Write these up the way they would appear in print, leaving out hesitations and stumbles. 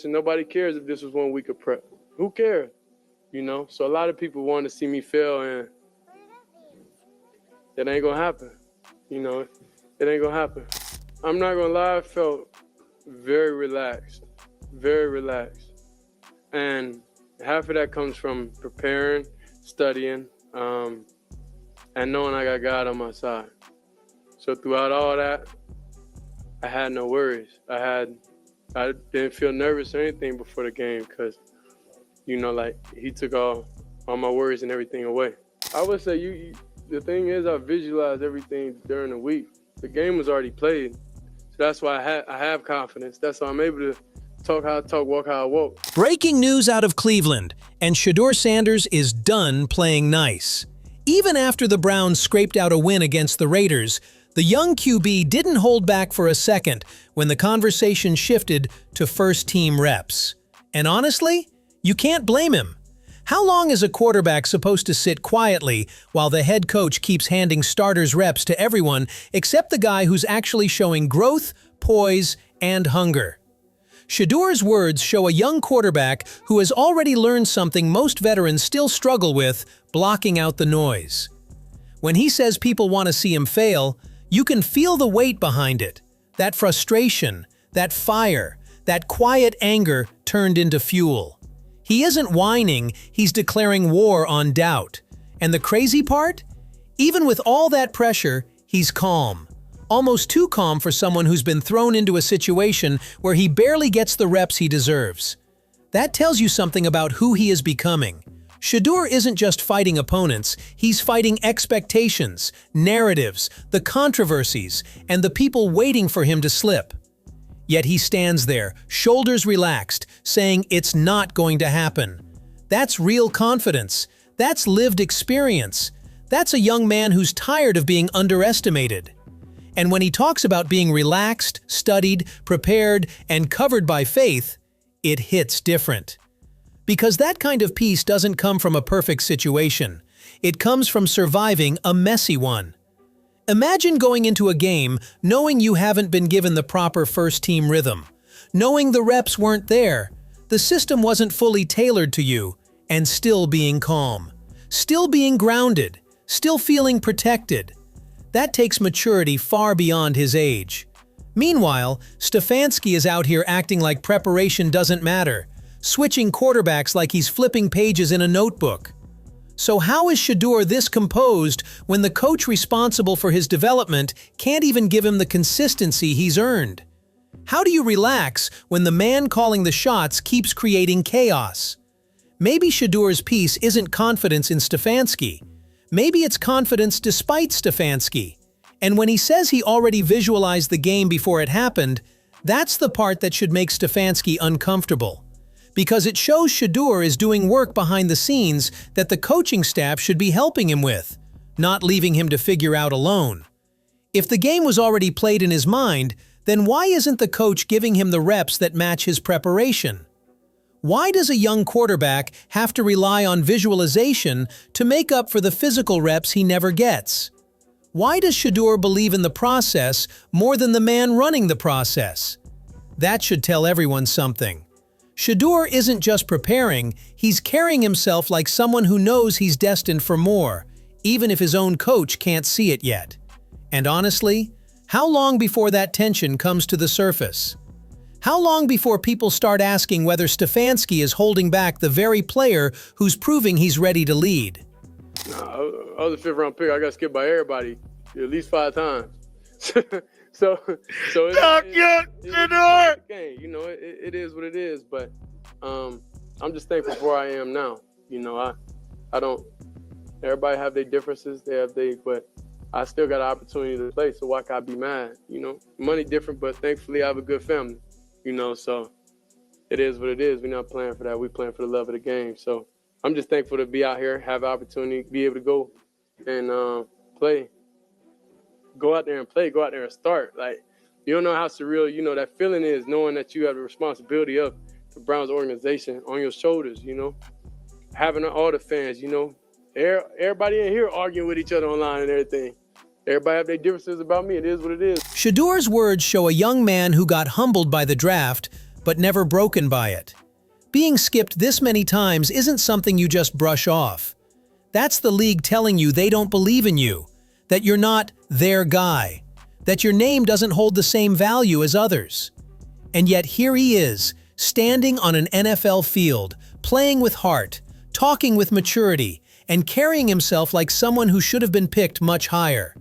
Nobody cares if this was 1 week of prep. Who cares? You know? So a lot of people want to see me fail, and that ain't gonna happen. You know, it ain't gonna happen. I'm not gonna lie, I felt very relaxed. And half of that comes from preparing, studying, and knowing I got God on my side. So throughout all that, I had no worries. I didn't feel nervous or anything before the game because, you know, like, he took all my worries and everything away. I would say the thing is, I visualized everything during the week. The game was already played. So that's why I have confidence. That's why I'm able to talk how I talk, walk how I walk. Breaking news out of Cleveland, and Shedeur Sanders is done playing nice. Even after the Browns scraped out a win against the Raiders, the young QB didn't hold back for a second when the conversation shifted to first-team reps. And honestly, you can't blame him. How long is a quarterback supposed to sit quietly while the head coach keeps handing starters reps to everyone except the guy who's actually showing growth, poise, and hunger? Shedeur's words show a young quarterback who has already learned something most veterans still struggle with: blocking out the noise. When he says people want to see him fail, you can feel the weight behind it. That frustration, that fire, that quiet anger turned into fuel. He isn't whining, he's declaring war on doubt. And the crazy part? Even with all that pressure, he's calm. Almost too calm for someone who's been thrown into a situation where he barely gets the reps he deserves. That tells you something about who he is becoming. Shedeur isn't just fighting opponents, he's fighting expectations, narratives, the controversies, and the people waiting for him to slip. Yet he stands there, shoulders relaxed, saying it's not going to happen. That's real confidence. That's lived experience. That's a young man who's tired of being underestimated. And when he talks about being relaxed, studied, prepared, and covered by faith, it hits different. Because that kind of peace doesn't come from a perfect situation. It comes from surviving a messy one. Imagine going into a game knowing you haven't been given the proper first-team rhythm, knowing the reps weren't there, the system wasn't fully tailored to you, and still being calm, still being grounded, still feeling protected. That takes maturity far beyond his age. Meanwhile, Stefanski is out here acting like preparation doesn't matter, switching quarterbacks like he's flipping pages in a notebook. So how is Shedeur this composed when the coach responsible for his development can't even give him the consistency he's earned? How do you relax when the man calling the shots keeps creating chaos? Maybe Shedeur's peace isn't confidence in Stefanski. Maybe it's confidence despite Stefanski. And when he says he already visualized the game before it happened, that's the part that should make Stefanski uncomfortable. Because it shows Shedeur is doing work behind the scenes that the coaching staff should be helping him with, not leaving him to figure out alone. If the game was already played in his mind, then why isn't the coach giving him the reps that match his preparation? Why does a young quarterback have to rely on visualization to make up for the physical reps he never gets? Why does Shedeur believe in the process more than the man running the process? That should tell everyone something. Shedeur isn't just preparing, he's carrying himself like someone who knows he's destined for more, even if his own coach can't see it yet. And honestly, how long before that tension comes to the surface? How long before people start asking whether Stefanski is holding back the very player who's proving he's ready to lead? I was a fifth-round pick. I got skipped by everybody at least 5 times. So it's game. You know, it is what it is. But I'm just thankful for where I am now. You know, I don't. Everybody have their differences. But I still got an opportunity to play. So why can't I be mad? You know, money different, but thankfully I have a good family. You know, so it is what it is. We're not playing for that. We're playing for the love of the game. So I'm just thankful to be out here, have an opportunity, be able to go and play. Go out there and play, go out there and start. Like, you don't know how surreal, you know, that feeling is, knowing that you have the responsibility of the Browns organization on your shoulders, you know. Having all the fans, you know. Everybody in here arguing with each other online and everything. Everybody have their differences about me. It is what it is. Shedeur's words show a young man who got humbled by the draft, but never broken by it. Being skipped this many times isn't something you just brush off. That's the league telling you they don't believe in you, that you're not their guy, that your name doesn't hold the same value as others. And yet here he is, standing on an NFL field, playing with heart, talking with maturity, and carrying himself like someone who should have been picked much higher.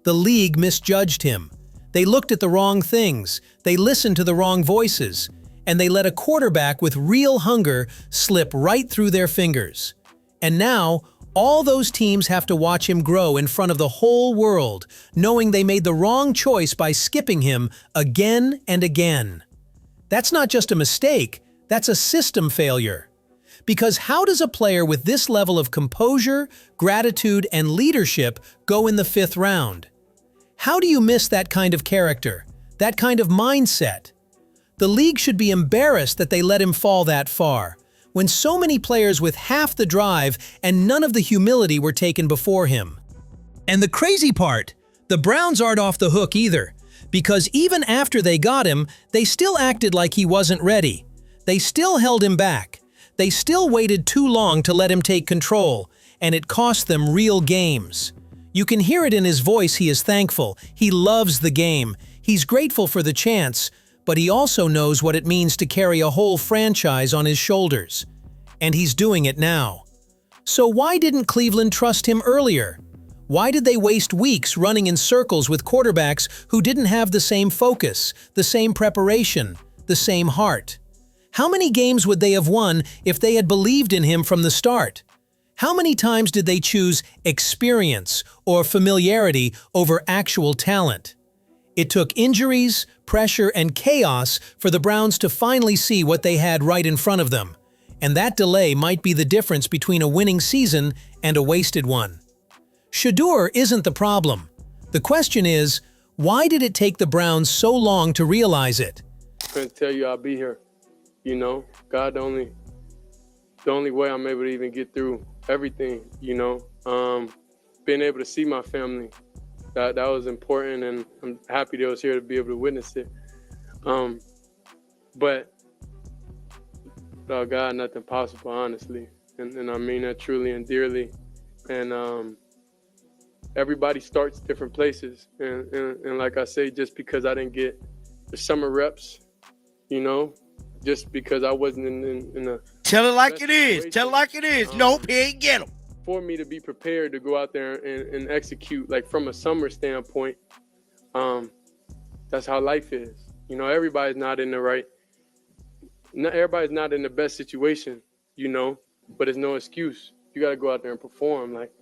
The league misjudged him. They looked at the wrong things, they listened to the wrong voices, and they let a quarterback with real hunger slip right through their fingers. And now, all those teams have to watch him grow in front of the whole world, knowing they made the wrong choice by skipping him again and again. That's not just a mistake, that's a system failure. Because how does a player with this level of composure, gratitude, and leadership go in the 5th round? How do you miss that kind of character, that kind of mindset? The league should be embarrassed that they let him fall that far, when so many players with half the drive and none of the humility were taken before him. And the crazy part, the Browns aren't off the hook either, because even after they got him, they still acted like he wasn't ready. They still held him back. They still waited too long to let him take control, and it cost them real games. You can hear it in his voice. He is thankful. He loves the game. He's grateful for the chance, but he also knows what it means to carry a whole franchise on his shoulders. And he's doing it now. So why didn't Cleveland trust him earlier? Why did they waste weeks running in circles with quarterbacks who didn't have the same focus, the same preparation, the same heart? How many games would they have won if they had believed in him from the start? How many times did they choose experience or familiarity over actual talent? It took injuries, pressure, and chaos for the Browns to finally see what they had right in front of them. And that delay might be the difference between a winning season and a wasted one. Shedeur isn't the problem. The question is, why did it take the Browns so long to realize it? I couldn't tell you I'll be here. You know, God, the only way I'm able to even get through everything, you know, being able to see my family, that was important, and I'm happy that I was here to be able to witness it. But without God, nothing possible, honestly. And I mean that truly and dearly. And everybody starts different places. And like I say, just because I didn't get the summer reps, you know, just because I wasn't in a... Tell it like it is. Tell it like it is. Nope, he ain't get him. For me to be prepared to go out there and execute, like from a summer standpoint, that's how life is. You know, everybody's not in the best situation, you know, but it's no excuse. You got to go out there and perform. Like,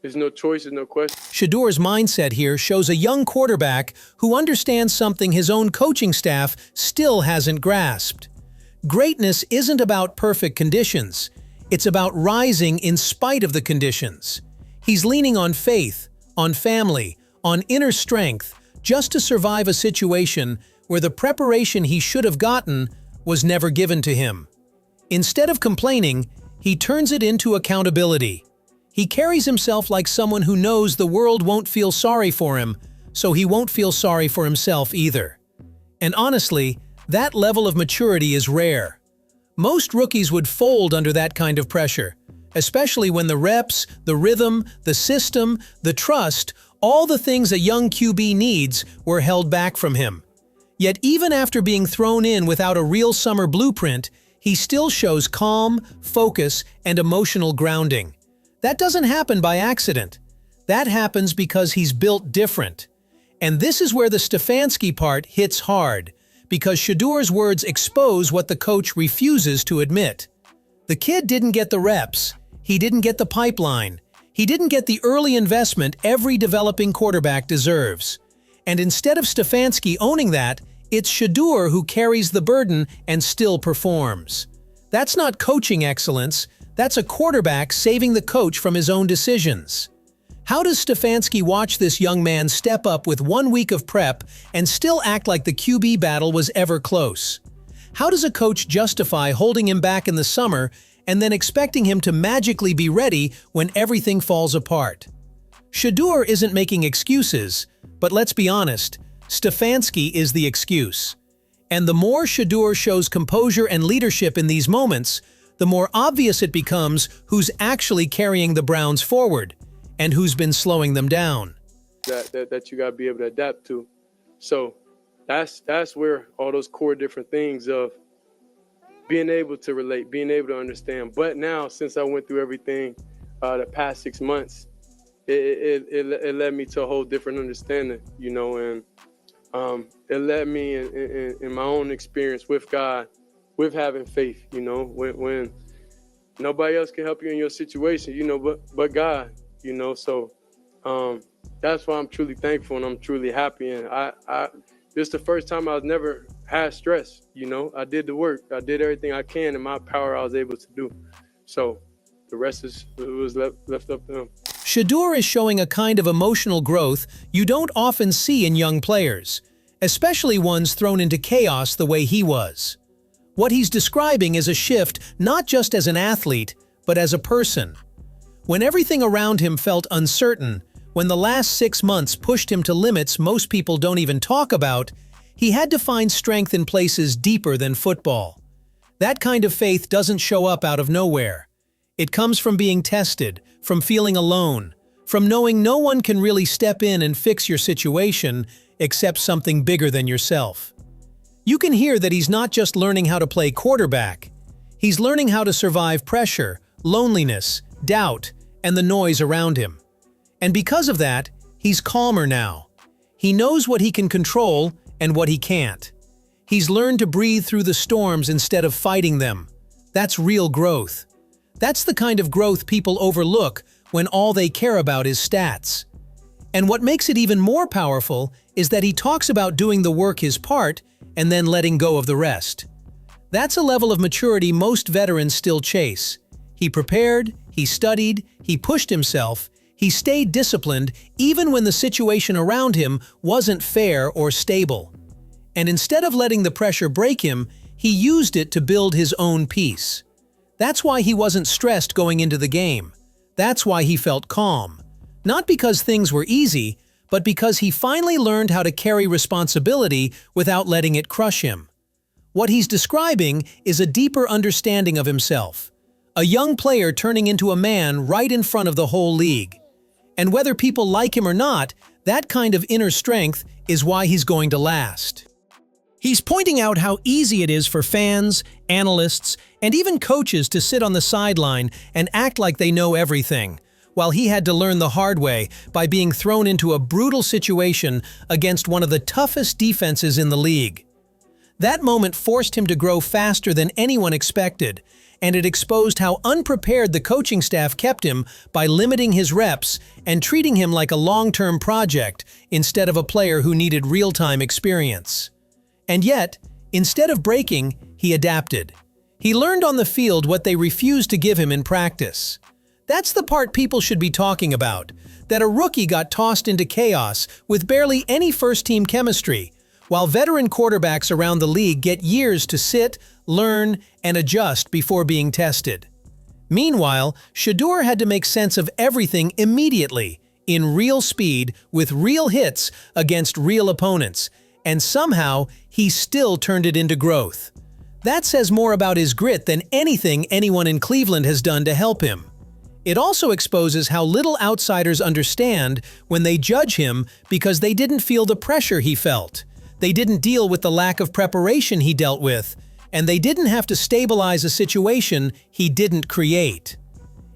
there's no choice, there's no question. Shedeur's mindset here shows a young quarterback who understands something his own coaching staff still hasn't grasped. Greatness isn't about perfect conditions. It's about rising in spite of the conditions. He's leaning on faith, on family, on inner strength, just to survive a situation where the preparation he should have gotten was never given to him. Instead of complaining, he turns it into accountability. He carries himself like someone who knows the world won't feel sorry for him, so he won't feel sorry for himself either. And honestly, that level of maturity is rare. Most rookies would fold under that kind of pressure, especially when the reps, the rhythm, the system, the trust, all the things a young QB needs were held back from him. Yet even after being thrown in without a real summer blueprint, he still shows calm, focus, and emotional grounding. That doesn't happen by accident. That happens because he's built different. And this is where the Stefanski part hits hard, because Shedeur's words expose what the coach refuses to admit. The kid didn't get the reps. He didn't get the pipeline. He didn't get the early investment every developing quarterback deserves. And instead of Stefanski owning that, it's Shedeur who carries the burden and still performs. That's not coaching excellence. That's a quarterback saving the coach from his own decisions. How does Stefanski watch this young man step up with 1 week of prep and still act like the QB battle was ever close? How does a coach justify holding him back in the summer and then expecting him to magically be ready when everything falls apart? Shedeur isn't making excuses, but let's be honest, Stefanski is the excuse. And the more Shedeur shows composure and leadership in these moments, the more obvious it becomes who's actually carrying the Browns forward and who's been slowing them down. That you got to be able to adapt to. So that's where all those core different things of being able to relate, being able to understand. But now, since I went through everything the past 6 months, it led me to a whole different understanding, you know, and it led me in my own experience with God, with having faith, you know, when nobody else can help you in your situation, you know, but God, you know. So that's why I'm truly thankful and I'm truly happy. And this is the first time I've never had stress, you know. I did the work. I did everything I can in my power I was able to do. So the rest was left up to him. Shedeur is showing a kind of emotional growth you don't often see in young players, especially ones thrown into chaos the way he was. What he's describing is a shift not just as an athlete, but as a person. When everything around him felt uncertain, when the last 6 months pushed him to limits most people don't even talk about, he had to find strength in places deeper than football. That kind of faith doesn't show up out of nowhere. It comes from being tested, from feeling alone, from knowing no one can really step in and fix your situation except something bigger than yourself. You can hear that he's not just learning how to play quarterback. He's learning how to survive pressure, loneliness, doubt, and the noise around him. And because of that, he's calmer now. He knows what he can control and what he can't. He's learned to breathe through the storms instead of fighting them. That's real growth. That's the kind of growth people overlook when all they care about is stats. And what makes it even more powerful is that he talks about doing the work his part and then letting go of the rest. That's a level of maturity most veterans still chase. He prepared, he studied, he pushed himself, he stayed disciplined even when the situation around him wasn't fair or stable. And instead of letting the pressure break him, he used it to build his own peace. That's why he wasn't stressed going into the game. That's why he felt calm. Not because things were easy, but because he finally learned how to carry responsibility without letting it crush him. What he's describing is a deeper understanding of himself. A young player turning into a man right in front of the whole league. And whether people like him or not, that kind of inner strength is why he's going to last. He's pointing out how easy it is for fans, analysts, and even coaches to sit on the sideline and act like they know everything, while he had to learn the hard way by being thrown into a brutal situation against one of the toughest defenses in the league. That moment forced him to grow faster than anyone expected, and it exposed how unprepared the coaching staff kept him by limiting his reps and treating him like a long-term project instead of a player who needed real-time experience. And yet, instead of breaking, he adapted. He learned on the field what they refused to give him in practice. That's the part people should be talking about, that a rookie got tossed into chaos with barely any first-team chemistry, while veteran quarterbacks around the league get years to sit, learn, and adjust before being tested. Meanwhile, Shedeur had to make sense of everything immediately, in real speed, with real hits against real opponents, and somehow he still turned it into growth. That says more about his grit than anything anyone in Cleveland has done to help him. It also exposes how little outsiders understand when they judge him because they didn't feel the pressure he felt. They didn't deal with the lack of preparation he dealt with, and they didn't have to stabilize a situation he didn't create.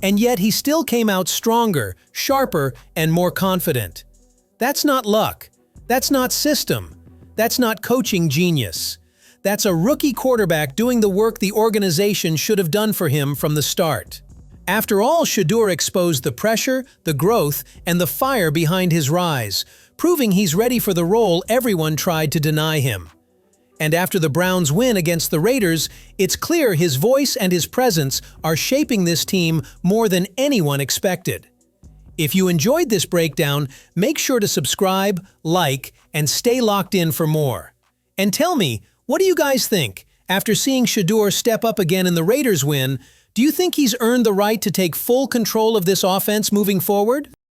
And yet he still came out stronger, sharper, and more confident. That's not luck. That's not system. That's not coaching genius. That's a rookie quarterback doing the work the organization should have done for him from the start. After all, Shedeur exposed the pressure, the growth, and the fire behind his rise, proving he's ready for the role everyone tried to deny him. And after the Browns' win against the Raiders, it's clear his voice and his presence are shaping this team more than anyone expected. If you enjoyed this breakdown, make sure to subscribe, like, and stay locked in for more. And tell me, what do you guys think? After seeing Shedeur step up again in the Raiders win, do you think he's earned the right to take full control of this offense moving forward?